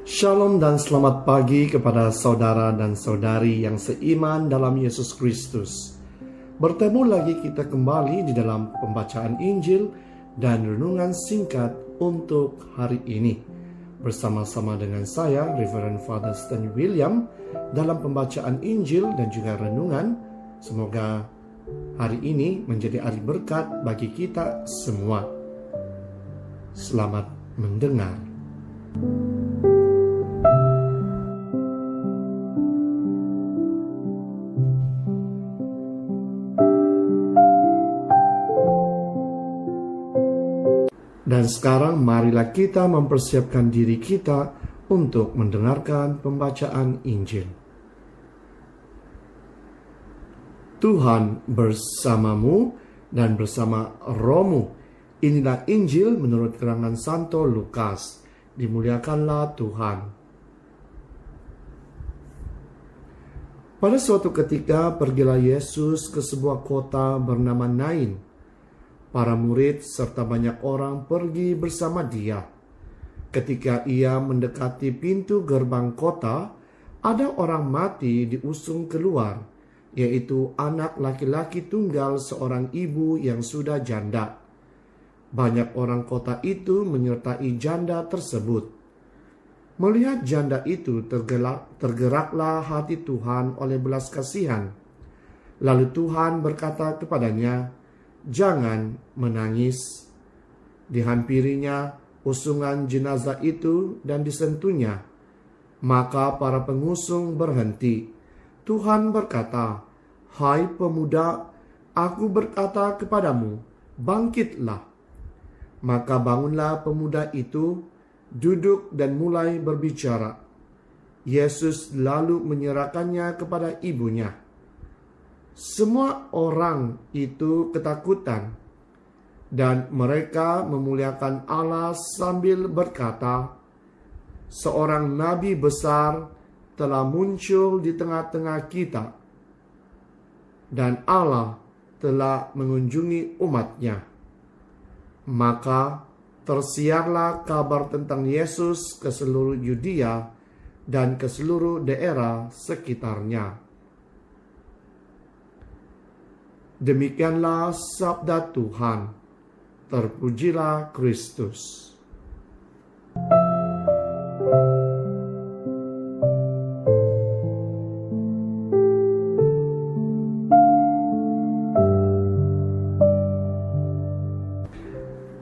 Shalom dan selamat pagi kepada saudara dan saudari yang seiman dalam Yesus Kristus. Bertemu lagi kita kembali di dalam pembacaan Injil dan renungan singkat untuk hari ini. Bersama-sama dengan saya, Reverend Father Stanley William, dalam pembacaan Injil dan juga renungan. Semoga hari ini menjadi hari berkat bagi kita semua. Selamat mendengar. Dan sekarang marilah kita mempersiapkan diri kita untuk mendengarkan pembacaan Injil. Tuhan bersamamu dan bersama rohmu. Inilah Injil menurut keterangan Santo Lukas. Dimuliakanlah Tuhan. Pada suatu ketika pergilah Yesus ke sebuah kota bernama Nain. Para murid serta banyak orang pergi bersama dia. Ketika ia mendekati pintu gerbang kota, ada orang mati diusung keluar, yaitu anak laki-laki tunggal seorang ibu yang sudah janda. Banyak orang kota itu menyertai janda tersebut. Melihat janda itu, tergeraklah hati Tuhan oleh belas kasihan. Lalu Tuhan berkata kepadanya, "Jangan menangis." Dihampirinya usungan jenazah itu dan disentuhnya. Maka para pengusung berhenti. Tuhan berkata, "Hai pemuda, aku berkata kepadamu, bangkitlah." Maka bangunlah pemuda itu, duduk dan mulai berbicara. Yesus lalu menyerahkannya kepada ibunya. Semua orang itu ketakutan, dan mereka memuliakan Allah sambil berkata, "Seorang nabi besar telah muncul di tengah-tengah kita, dan Allah telah mengunjungi umatnya." Maka tersiarlah kabar tentang Yesus ke seluruh Yudea dan ke seluruh daerah sekitarnya. Demikianlah sabda Tuhan. Terpujilah Kristus.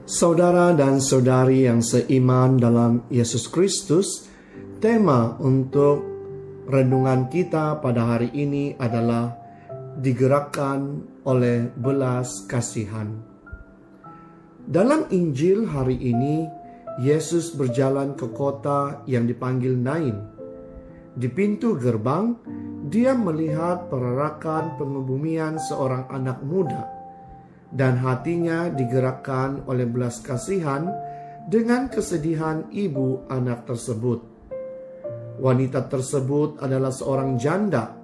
Saudara dan saudari yang seiman dalam Yesus Kristus, tema untuk renungan kita pada hari ini adalah digerakkan oleh belas kasihan. Dalam Injil hari ini, Yesus berjalan ke kota yang dipanggil Nain. Di pintu gerbang, dia melihat perarakan pengebumian seorang anak muda, dan hatinya digerakkan oleh belas kasihan dengan kesedihan ibu anak tersebut. Wanita tersebut adalah seorang janda,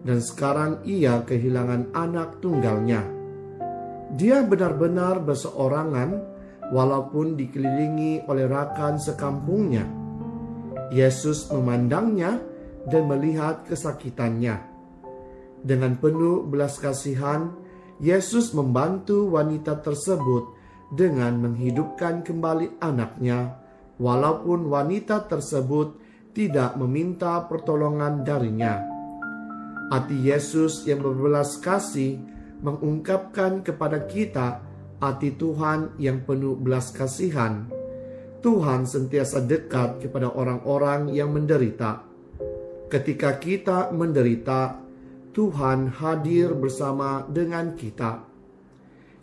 dan sekarang ia kehilangan anak tunggalnya. Dia benar-benar berseorangan walaupun dikelilingi oleh rakan sekampungnya. Yesus memandangnya dan melihat kesakitannya. Dengan penuh belas kasihan, Yesus membantu wanita tersebut dengan menghidupkan kembali anaknya, walaupun wanita tersebut tidak meminta pertolongan darinya. Hati Yesus yang berbelas kasih mengungkapkan kepada kita hati Tuhan yang penuh belas kasihan. Tuhan sentiasa dekat kepada orang-orang yang menderita. Ketika kita menderita, Tuhan hadir bersama dengan kita.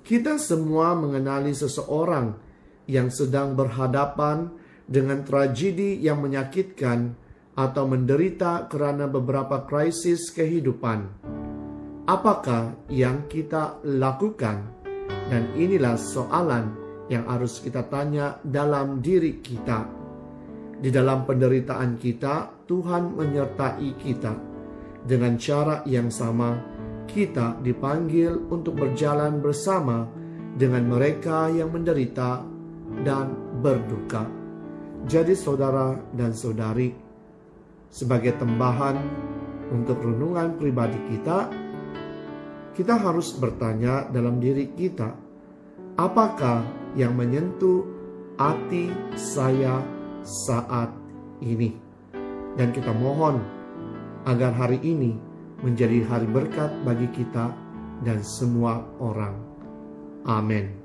Kita semua mengenali seseorang yang sedang berhadapan dengan tragedi yang menyakitkan atau menderita karena beberapa krisis kehidupan. Apakah yang kita lakukan? Dan inilah soalan yang harus kita tanya dalam diri kita. Di dalam penderitaan kita, Tuhan menyertai kita. Dengan cara yang sama, kita dipanggil untuk berjalan bersama dengan mereka yang menderita dan berduka. Jadi saudara dan saudari, sebagai tambahan untuk renungan pribadi kita harus bertanya dalam diri kita, apakah yang menyentuh hati saya saat ini? Dan kita mohon agar hari ini menjadi hari berkat bagi kita dan semua orang. Amin.